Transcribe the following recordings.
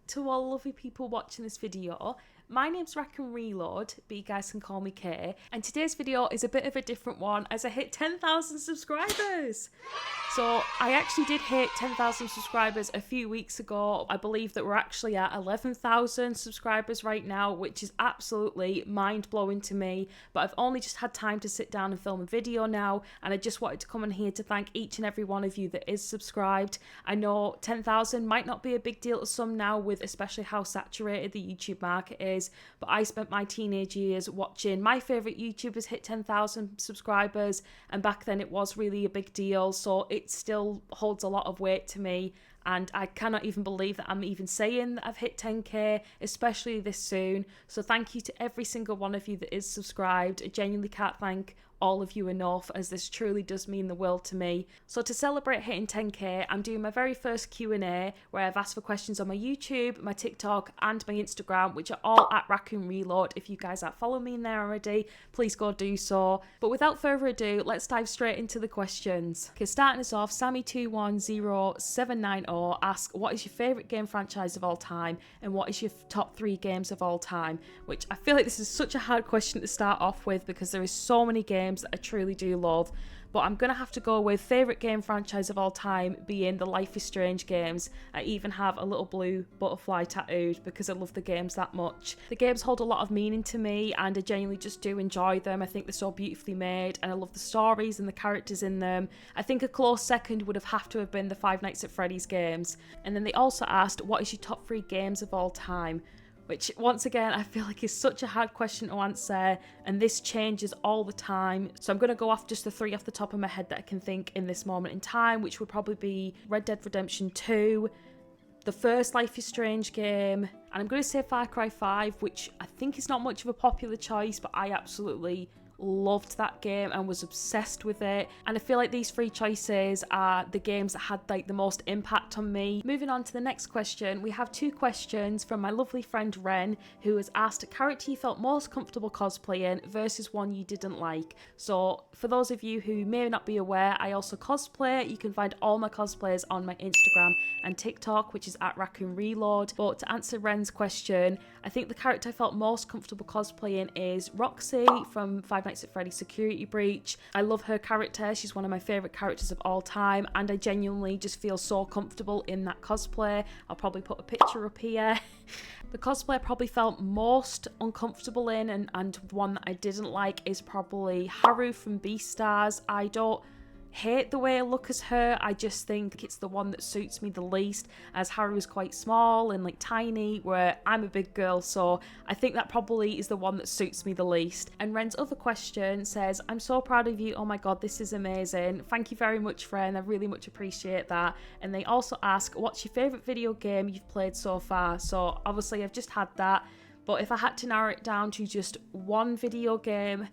to all lovely people watching this video. My name's 𝗪𝗚𝗡𝗏𝗏, but you guys can call me Kay. And today's video is a bit of a different one as I hit 10,000 subscribers. So I actually did hit 10,000 subscribers a few weeks ago. I believe that we're actually at 11,000 subscribers right now, which is absolutely mind-blowing to me. But I've only just had time to sit down and film a video now, and I just wanted to come in here to thank each and every one of you that is subscribed. I know 10,000 might not be a big deal to some now, with especially how saturated the YouTube market is. But I spent my teenage years watching my favourite YouTubers hit 10,000 subscribers, and back then it was really a big deal, so it still holds a lot of weight to me. And I cannot even believe that I'm even saying that I've hit 10k, especially this soon. So thank you to every single one of you that is subscribed. I genuinely can't thank all of you enough, as this truly does mean the world to me. So to celebrate hitting 10k, I'm doing my very first Q&A where I've asked for questions on my YouTube, my TikTok and my Instagram, which are all at 𝗪𝗚𝗡𝗏. If you guys aren't following me in there already, please go do so. But without further ado, let's dive straight into the questions. Okay, starting us off, Sammy210790 asks, what is your favourite game franchise of all time and what is your top 3 games of all time? Which I feel like this is such a hard question to start off with because there is so many games that I truly do love, but I'm gonna have to go with favourite game franchise of all time being the Life is Strange games. I even have a little blue butterfly tattooed because I love the games that much. The games hold a lot of meaning to me and I genuinely just do enjoy them. I think they're so beautifully made and I love the stories and the characters in them. I think a close second would have to have been the Five Nights at Freddy's games. And then they also asked, what is your top 3 games of all time? Which, once again, I feel like is such a hard question to answer, and this changes all the time. So I'm going to go off just the 3 off the top of my head that I can think in this moment in time, which would probably be Red Dead Redemption 2, the first Life is Strange game, and I'm going to say Far Cry 5, which I think is not much of a popular choice, but I absolutely loved that game and was obsessed with it. And I feel like these 3 choices are the games that had like the most impact on me. Moving on to the next question, we have 2 questions from my lovely friend Ren, who has asked a character you felt most comfortable cosplaying versus one you didn't like. So for those of you who may not be aware, I also cosplay. You can find all my cosplays on my Instagram and TikTok, which is at 𝗪𝗚𝗡𝗏𝗏. But to answer Ren's question, I think the character I felt most comfortable cosplaying is Roxy from Five Nights at Freddy's Security Breach. I love her character. She's one of my favourite characters of all time, and I genuinely just feel so comfortable in that cosplay. I'll probably put a picture up here. The cosplay I probably felt most uncomfortable in and one that I didn't like is probably Haru from Beastars. I don't hate the way I look as her, I just think it's the one that suits me the least, as Haru is quite small and like tiny, where I'm a big girl, so I think that probably is the one that suits me the least. And Ren's other question says, I'm so proud of you, oh my god, this is amazing. Thank you very much, Ren, I really much appreciate that. And they also ask, what's your favourite video game you've played so far? So obviously I've just had that, but if I had to narrow it down to just one video game,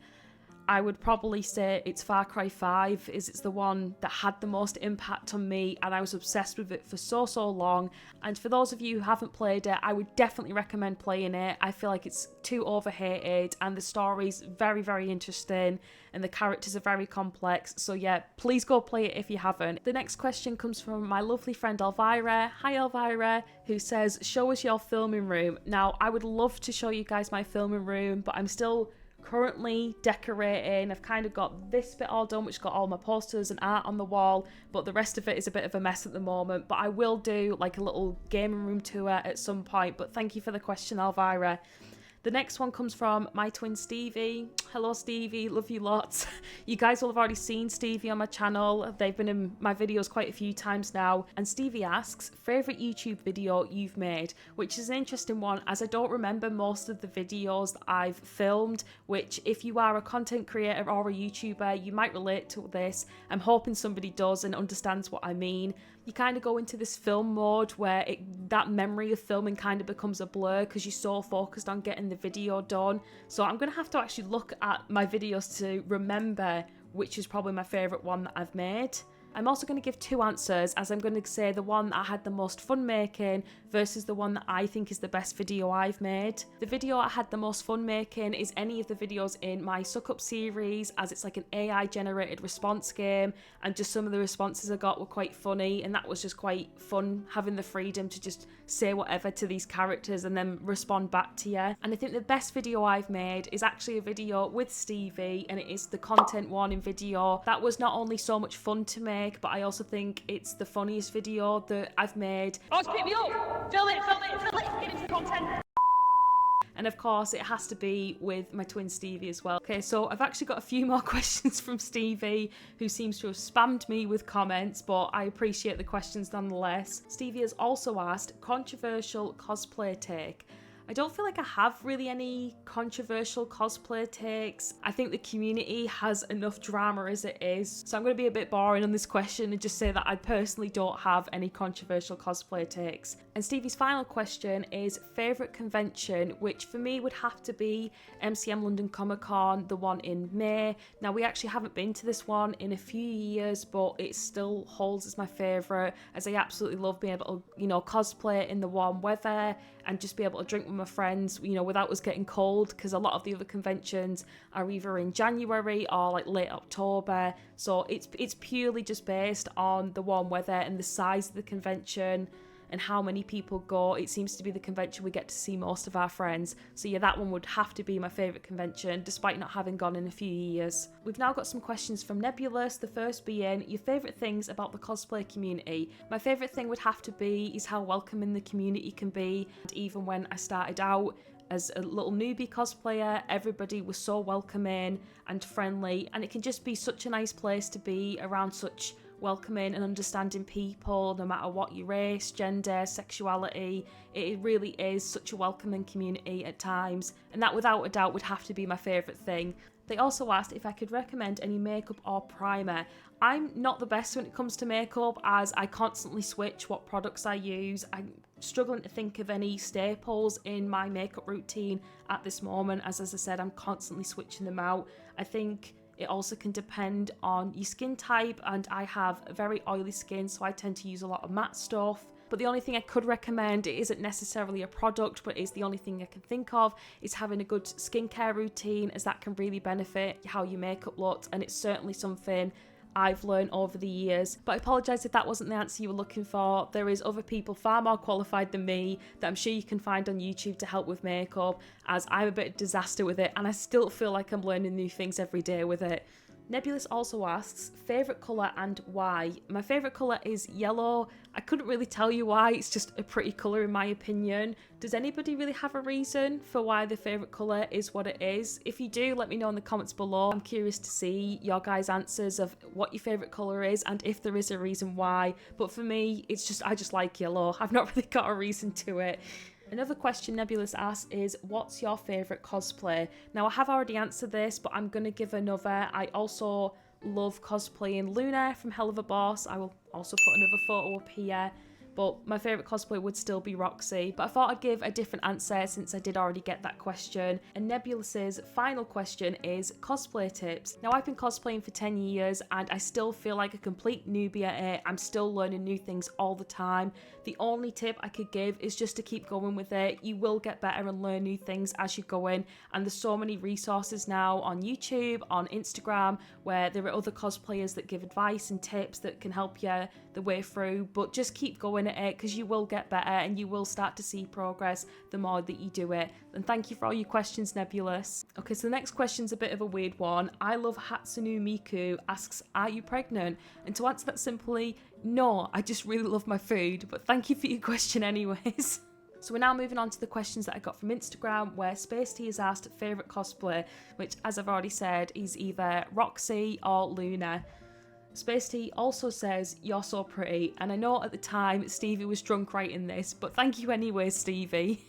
I would probably say it's Far Cry 5, as it's the one that had the most impact on me and I was obsessed with it for so long. And for those of you who haven't played it, I would definitely recommend playing it. I feel like it's too overhated and the story's very interesting and the characters are very complex. So yeah, please go play it if you haven't. The next question comes from my lovely friend Elvira. Hi Elvira, who says, show us your filming room. Now, I would love to show you guys my filming room, but I'm still currently decorating. I've kind of got this bit all done, which got all my posters and art on the wall, but the rest of it is a bit of a mess at the moment. But I will do like a little gaming room tour at some point. But thank you for the question, Elvira. The next one comes from my twin Stevie. Hello Stevie, love you lots. You guys will have already seen Stevie on my channel. They've been in my videos quite a few times now. And Stevie asks, favourite YouTube video you've made? Which is an interesting one, as I don't remember most of the videos that I've filmed, which if you are a content creator or a YouTuber, you might relate to this. I'm hoping somebody does and understands what I mean. You kind of go into this film mode where that memory of filming kind of becomes a blur because you're so focused on getting the video done. So I'm going to have to actually look at my videos to remember which is probably my favourite one that I've made. I'm also going to give two answers, as I'm going to say the one that I had the most fun making versus the one that I think is the best video I've made. The video I had the most fun making is any of the videos in my Suck Up series, as it's like an AI generated response game, and just some of the responses I got were quite funny, and that was just quite fun, having the freedom to just say whatever to these characters and then respond back to you. And I think the best video I've made is actually a video with Stevie, and it is the content warning video. That was not only so much fun to make, but I also think it's the funniest video that I've made. Oh, pick me up! Fill it, get into the content! And of course, it has to be with my twin Stevie as well. Okay, so I've actually got a few more questions from Stevie, who seems to have spammed me with comments, but I appreciate the questions nonetheless. Stevie has also asked, controversial cosplay take. I don't feel like I have really any controversial cosplay takes. I think the community has enough drama as it is. So I'm going to be a bit boring on this question and just say that I personally don't have any controversial cosplay takes. And Stevie's final question is favourite convention, which for me would have to be MCM London Comic Con, the one in May. Now, we actually haven't been to this one in a few years, but it still holds as my favourite, as I absolutely love being able to, cosplay in the warm weather and just be able to drink with my friends, without us getting cold, because a lot of the other conventions are either in January or like late October. So it's purely just based on the warm weather and the size of the convention and how many people go. It seems to be the convention we get to see most of our friends. So yeah, that one would have to be my favourite convention, despite not having gone in a few years. We've now got some questions from Nebulous, the first being, your favourite things about the cosplay community. My favourite thing would have to be is how welcoming the community can be. And even when I started out as a little newbie cosplayer, everybody was so welcoming and friendly, and it can just be such a nice place to be around such welcoming and understanding people, no matter what your race, gender, sexuality. It really is such a welcoming community at times, and that without a doubt would have to be my favourite thing. They also asked if I could recommend any makeup or primer. I'm not the best when it comes to makeup, as I constantly switch what products I use. I'm struggling to think of any staples in my makeup routine at this moment, as I said, I'm constantly switching them out. I think it also can depend on your skin type, and I have a very oily skin, so I tend to use a lot of matte stuff. But the only thing I could recommend, it isn't necessarily a product, but is the only thing I can think of, is having a good skincare routine, as that can really benefit how your makeup looks, and it's certainly something I've learned over the years. But I apologise if that wasn't the answer you were looking for. There is other people far more qualified than me that I'm sure you can find on YouTube to help with makeup, as I'm a bit of a disaster with it, and I still feel like I'm learning new things every day with it. Nebulous also asks, favourite colour and why? My favourite colour is yellow. I couldn't really tell you why, it's just a pretty colour in my opinion. Does anybody really have a reason for why their favourite colour is what it is? If you do, let me know in the comments below. I'm curious to see your guys' answers of what your favourite colour is and if there is a reason why. But for me, I just like yellow. I've not really got a reason to it. Another question Nebulous asks is, what's your favourite cosplay? Now, I have already answered this, but I'm going to give another. I also love cosplaying Luna from Hell of a Boss. I will also put another photo up here. But my favourite cosplay would still be Roxy. But I thought I'd give a different answer since I did already get that question. And Nebulous's final question is cosplay tips. Now, I've been cosplaying for 10 years and I still feel like a complete newbie at it. I'm still learning new things all the time. The only tip I could give is just to keep going with it. You will get better and learn new things as you go in. And there's so many resources now on YouTube, on Instagram, where there are other cosplayers that give advice and tips that can help you the way through. But just keep going at it, because you will get better and you will start to see progress the more that you do it. And thank you for all your questions, Nebulous. Okay, so the next question's a bit of a weird one. I Love Hatsune Miku asks, are you pregnant? And to answer that simply, no, I just really love my food. But thank you for your question anyways. So we're now moving on to the questions that I got from Instagram, where Space T has asked favourite cosplay, which, as I've already said, is either Roxy or Luna. Space T also says, you're so pretty, and I know at the time Stevie was drunk writing this, but thank you anyway, Stevie.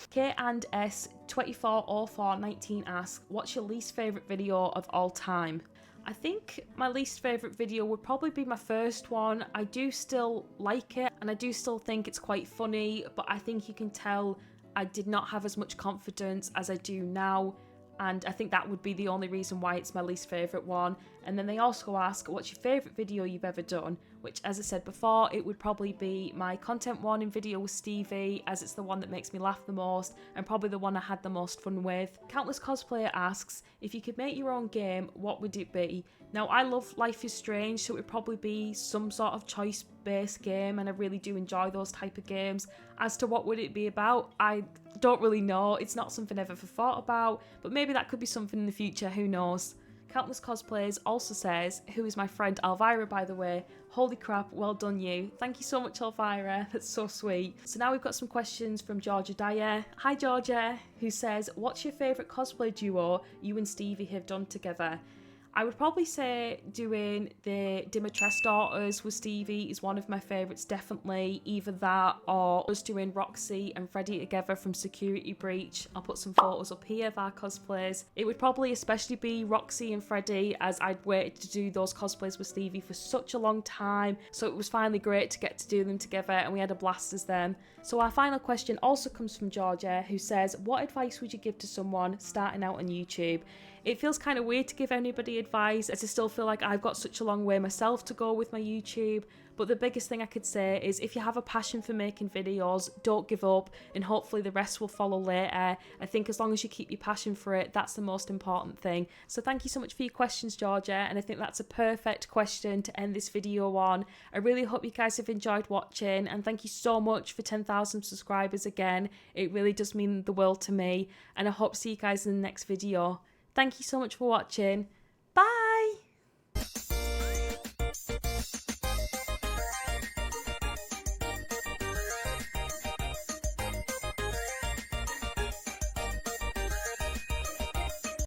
K&S 240419 asks, what's your least favourite video of all time? I think my least favourite video would probably be my first one. I do still like it, and I do still think it's quite funny, but I think you can tell I did not have as much confidence as I do now. And I think that would be the only reason why it's my least favourite one. And then they also ask, what's your favourite video you've ever done? Which, as I said before, it would probably be my content warning video with Stevie, as it's the one that makes me laugh the most and probably the one I had the most fun with. Countless Cosplayer asks, if you could make your own game, what would it be? Now, I love Life is Strange, so it would probably be some sort of choice-based game, and I really do enjoy those type of games. As to what would it be about, I don't really know. It's not something I've ever thought about, but maybe that could be something in the future, who knows? Countless Cosplayers also says, who is my friend Elvira, by the way. Holy crap, well done you. Thank you so much, Elvira. That's so sweet. So now we've got some questions from Georgia Dyer. Hi Georgia, who says, what's your favourite cosplay duo you and Stevie have done together? I would probably say doing the 𝗪𝗛𝗏 daughters with Stevie is one of my favourites, definitely. Either that or us doing Roxy and Freddie together from Security Breach. I'll put some photos up here of our cosplays. It would probably especially be Roxy and Freddie, as I'd waited to do those cosplays with Stevie for such a long time. So it was finally great to get to do them together, and we had a blast as them. So our final question also comes from Georgia, who says, what advice would you give to someone starting out on YouTube? It feels kind of weird to give anybody advice, as I still feel like I've got such a long way myself to go with my YouTube. But the biggest thing I could say is, if you have a passion for making videos, don't give up, and hopefully the rest will follow later. I think as long as you keep your passion for it, that's the most important thing. So thank you so much for your questions, Georgia, and I think that's a perfect question to end this video on. I really hope you guys have enjoyed watching, and thank you so much for 10,000 subscribers again. It really does mean the world to me, and I hope to see you guys in the next video. Thank you so much for watching.